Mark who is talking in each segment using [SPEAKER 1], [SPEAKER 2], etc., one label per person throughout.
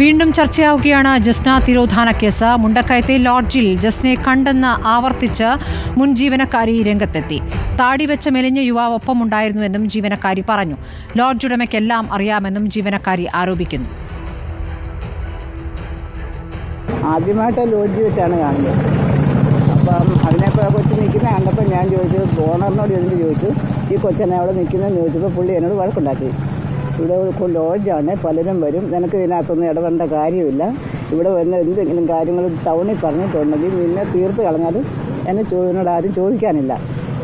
[SPEAKER 1] വീണ്ടും ചർച്ചയാവുകയാണ് ജസ്ന തിരോധാന കേസ്. മുണ്ടക്കയത്തെ ലോഡ്ജിൽ ജസ്നയെ കണ്ടെന്ന് ആവർത്തിച്ച് മുൻ ജീവനക്കാരി രംഗത്തെത്തി. താടിവെച്ച മെലിഞ്ഞ യുവാവ് ഒപ്പമുണ്ടായിരുന്നുവെന്നും ജീവനക്കാരി പറഞ്ഞു. ലോഡ്ജ് ഉടമയ്ക്കെല്ലാം അറിയാമെന്നും ജീവനക്കാരി ആരോപിക്കുന്നു.
[SPEAKER 2] ആദ്യമായിട്ട് ലോഡ്ജ് വെച്ചാണ് കാണുന്നത്. അപ്പം അതിനെപ്പോൾ കൊച്ചു നിൽക്കുന്ന കണ്ടപ്പോൾ ഞാൻ ചോദിച്ചു, ഓണറിനോട് ഇതിന് ചോദിച്ചു, ഈ കൊച്ചനെ അവിടെ നിൽക്കുന്നതെന്ന് ചോദിച്ചപ്പോൾ പുള്ളി എന്നോട് വഴക്കുണ്ടാക്കി. ഇവിടെ ലോഡ്ജാണ്, പലരും വരും, നിനക്ക് ഇതിനകത്തൊന്നും ഇടപെടേണ്ട കാര്യമില്ല. ഇവിടെ വരുന്ന എന്തെങ്കിലും കാര്യങ്ങൾ ടൗണിൽ പറഞ്ഞിട്ടുണ്ടെങ്കിൽ നിന്നെ തീർത്ത് കളഞ്ഞാലും എന്നോട് ആരും ചോദിക്കാനില്ല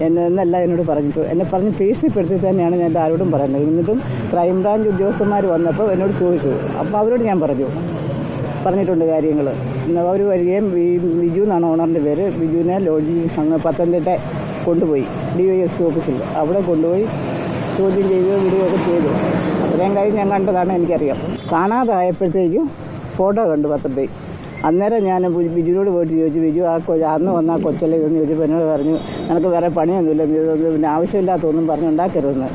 [SPEAKER 2] എന്നല്ല എന്നോട് പറഞ്ഞിട്ട് എന്നെ പറഞ്ഞ് ഭീഷണിപ്പെടുത്തി തന്നെയാണ് ഞാൻ ആരോടും പറയുന്നത്. എന്നിട്ടും ക്രൈംബ്രാഞ്ച് ഉദ്യോഗസ്ഥന്മാർ വന്നപ്പോൾ എന്നോട് ചോദിച്ചു. അപ്പോൾ അവരോട് ഞാൻ പറഞ്ഞിട്ടുണ്ട് കാര്യങ്ങൾ. അവർ വരികയും ബിജു എന്നാണ് ഓണറിൻ്റെ പേര്. ബിജുവിനെ ലോഡ്ജിൽ അങ്ങ് പത്തനംതിട്ട കൊണ്ടുപോയി DYSP ഓഫീസിൽ. അവിടെ കൊണ്ടുപോയി ചോദ്യം വിടുകയൊക്കെ ചെയ്തു. അത്രയും കാര്യം ഞാൻ കണ്ടതാണ്, എനിക്കറിയാം. കാണാതായപ്പോഴത്തേക്കും ഫോട്ടോ കണ്ടു പത്രത്തിൽ. അന്നേരം ഞാൻ ബിജുവിനോട് പോയിട്ട് ചോദിച്ചു, ബിജു അന്ന് വന്ന ആ കൊച്ചല്ലേ ഇതെന്ന് ചോദിച്ചപ്പോൾ എന്നോട് പറഞ്ഞു, നിനക്ക് വേറെ പണിയൊന്നുമില്ല, പിന്നെ ആവശ്യമില്ലാത്തൊന്നും പറഞ്ഞുണ്ടാക്കരുതെന്ന്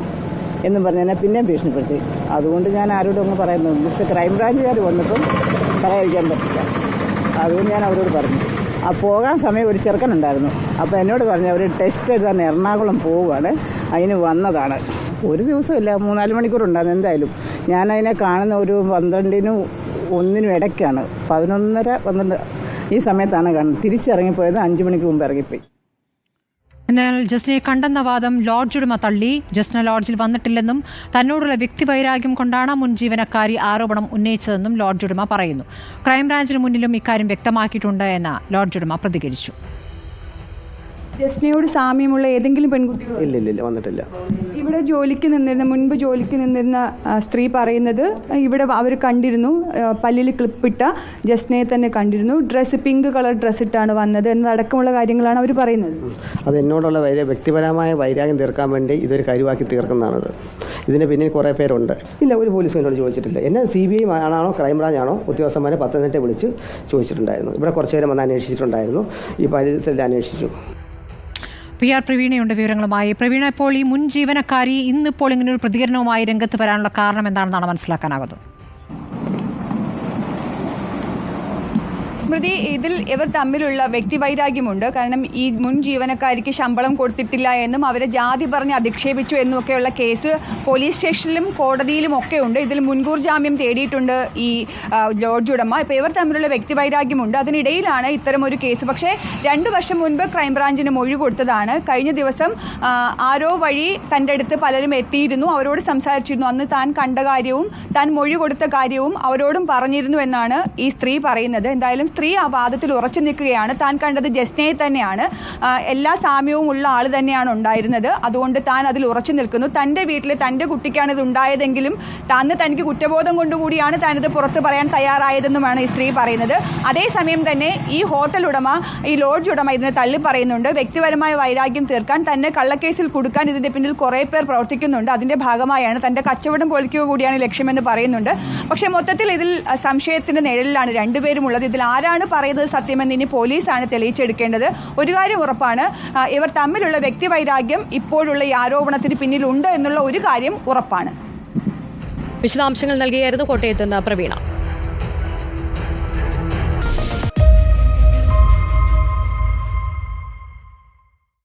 [SPEAKER 2] എന്നും പറഞ്ഞ് എന്നെ പിന്നെയും ഭീഷണിപ്പെടുത്തി. അതുകൊണ്ട് ഞാൻ ആരോടും അങ്ങ് പറയുന്നത്. പക്ഷേ ക്രൈംബ്രാഞ്ചുകാർ വന്നപ്പം പറയാതിരിക്കാൻ പറ്റില്ല. അതുകൊണ്ട് ഞാൻ അവരോട് പറഞ്ഞു. പോകാൻ സമയം ഒരു ചെറുക്കനുണ്ടായിരുന്നു. അപ്പോൾ എന്നോട് പറഞ്ഞു, അവർ ടെസ്റ്റ് എഴുതാൻ എറണാകുളം പോവുകയാണ്, അതിന് വന്നതാണ്. ഒരു ദിവസമില്ല, 3-4 മണിക്കൂറുണ്ടായിരുന്നു എന്തായാലും. ഞാനതിനെ കാണുന്ന ഒരു 12-നും 1-നും ഇടയ്ക്കാണ്. 11:30-12 ഈ സമയത്താണ് കാണുന്നത്. തിരിച്ചിറങ്ങിപ്പോയത് 5 മണിക്ക് മുമ്പ് ഇറങ്ങിപ്പോയി.
[SPEAKER 1] എന്നാൽ ജസ്നയെ കണ്ടെന്ന വാദം ലോഡ്ജ് ഉടമ തള്ളി. ജസ്ന ലോഡ്ജിൽ വന്നിട്ടില്ലെന്നും തന്നോടുള്ള വ്യക്തിവൈരാഗ്യം കൊണ്ടാണ് മുൻ ജീവനക്കാരി ആരോപണം ഉന്നയിച്ചതെന്നും ലോഡ്ജ് ഉടമ പറയുന്നു. ക്രൈംബ്രാഞ്ചിന് മുന്നിലും ഇക്കാര്യം വ്യക്തമാക്കിയിട്ടുണ്ട് എന്ന് ലോഡ്ജ് ഉടമ പ്രതികരിച്ചു.
[SPEAKER 3] ജസ്നയോട് സാമ്യമുള്ള ഏതെങ്കിലും പെൺകുട്ടികൾ
[SPEAKER 4] ഇല്ല വന്നിട്ടില്ല.
[SPEAKER 3] ഇവിടെ മുൻപ് ജോലിക്ക് നിന്നിരുന്ന സ്ത്രീ പറയുന്നത് ഇവിടെ അവർ കണ്ടിരുന്നു, പല്ലിൽ ക്ലിപ്പിട്ട ജസ്നയെ തന്നെ കണ്ടിരുന്നു, പിങ്ക് കളർ ഡ്രസ്സ് ഇട്ടാണ് വന്നത് എന്നതടക്കമുള്ള കാര്യങ്ങളാണ് അവർ പറയുന്നത്.
[SPEAKER 4] അത് എന്നോടുള്ള വ്യക്തിപരമായ വൈരാഗ്യം തീർക്കാൻ വേണ്ടി ഇതൊരു കരുവാക്കി തീർക്കുന്നതാണത്. ഇതിന് പിന്നിൽ കുറേ പേരുണ്ട്. ഇല്ല, ഒരു പോലീസും എന്നോട് ചോദിച്ചിട്ടില്ല. എന്നെ CBI ആണോ ക്രൈംബ്രാഞ്ചാണോ ഉദ്യോഗസ്ഥന്മാരെ പത്തനംതിട്ട വിളിച്ച് ചോദിച്ചിട്ടുണ്ടായിരുന്നു. ഇവിടെ കുറച്ച് പേരെ വന്ന് അന്വേഷിച്ചിട്ടുണ്ടായിരുന്നു. ഈ പരിസരത്തിൽ അന്വേഷിച്ചു.
[SPEAKER 1] PR പ്രവീണയുണ്ട് വിവരങ്ങളുമായി. പ്രവീണ, ഇപ്പോൾ ഈ മുൻ ജീവനക്കാരി ഇന്നിപ്പോൾ ഇങ്ങനെ ഒരു പ്രതികരണവുമായി രംഗത്ത് വരാനുള്ള കാരണം എന്താണെന്നാണ് മനസ്സിലാക്കാനാകുന്നത്?
[SPEAKER 3] സ്മൃതി, ഇതിൽ ഇവർ തമ്മിലുള്ള വ്യക്തിവൈരാഗ്യമുണ്ട്. കാരണം ഈ മുൻ ജീവനക്കാരിക്ക് ശമ്പളം കൊടുത്തിട്ടില്ല എന്നും അവരെ ജാതി പറഞ്ഞ് അധിക്ഷേപിച്ചു എന്നുമൊക്കെയുള്ള കേസ് പോലീസ് സ്റ്റേഷനിലും കോടതിയിലും ഒക്കെ ഉണ്ട്. ഇതിൽ മുൻകൂർ ജാമ്യം തേടിയിട്ടുണ്ട് ഈ ലോഡ്ജ് ഉടമ. ഇപ്പോൾ ഇവർ തമ്മിലുള്ള വ്യക്തിവൈരാഗ്യമുണ്ട്. അതിനിടയിലാണ് ഇത്തരമൊരു കേസ്. പക്ഷേ 2 വർഷം മുൻപ് ക്രൈംബ്രാഞ്ചിന് മൊഴി കൊടുത്തതാണ്. കഴിഞ്ഞ ദിവസം ആരോ വഴി തൻ്റെ അടുത്ത് പലരും എത്തിയിരുന്നു, അവരോട് സംസാരിച്ചിരുന്നു. അന്ന് താൻ കണ്ട കാര്യവും താൻ മൊഴി കൊടുത്ത കാര്യവും അവരോടും പറഞ്ഞിരുന്നു എന്നാണ് ഈ സ്ത്രീ പറയുന്നത്. എന്തായാലും സ്ത്രീ ആ വാദത്തിൽ ഉറച്ചു നിൽക്കുകയാണ്. താൻ കണ്ടത് ജസ്നയെ തന്നെയാണ്, എല്ലാ സാമ്യവും ഉള്ള ആൾ തന്നെയാണ് ഉണ്ടായിരുന്നത്. അതുകൊണ്ട് താൻ അതിൽ ഉറച്ചു നിൽക്കുന്നു. തൻ്റെ വീട്ടിൽ തൻ്റെ കുട്ടിക്കാണ് ഇത് ഉണ്ടായതെങ്കിലും തനിക്ക് കുറ്റബോധം കൊണ്ടുകൂടിയാണ് താനിത് പുറത്ത് പറയാൻ തയ്യാറായതെന്നുമാണ് ഈ സ്ത്രീ പറയുന്നത്. അതേസമയം തന്നെ ഈ ഹോട്ടൽ ഉടമ, ഈ ലോഡ്ജ് ഉടമ ഇതിനെ തള്ളി പറയുന്നുണ്ട്. വ്യക്തിപരമായ വൈരാഗ്യം തീർക്കാൻ, തന്നെ കള്ളക്കേസിൽ കൊടുക്കാൻ ഇതിന്റെ പിന്നിൽ കുറേ പേർ പ്രവർത്തിക്കുന്നുണ്ട്. അതിന്റെ ഭാഗമായാണ് തന്റെ കച്ചവടം പൊളിക്കുക കൂടിയാണ് ലക്ഷ്യമെന്ന് പറയുന്നുണ്ട്. പക്ഷേ മൊത്തത്തിൽ ഇതിൽ സംശയത്തിന്റെ നിഴലിലാണ് രണ്ടുപേരും ഉള്ളത്. ഇതിൽ ആരാണ് പറയുന്നത് സത്യമെന്ന് ഇനി പോലീസാണ് തെളിയിച്ചെടുക്കേണ്ടത്. ഒരു കാര്യം ഉറപ്പാണ്, ഇവർ തമ്മിലുള്ള വ്യക്തിവൈരാഗ്യം ഇപ്പോഴുള്ള ഈ ആരോപണത്തിന് പിന്നിലുണ്ട് എന്നുള്ള ഒരു കാര്യം ഉറപ്പാണ്.
[SPEAKER 5] വിശദാംശങ്ങൾ നൽകിയായിരുന്നു കോട്ടയത്ത് നിന്ന് പ്രവീണ.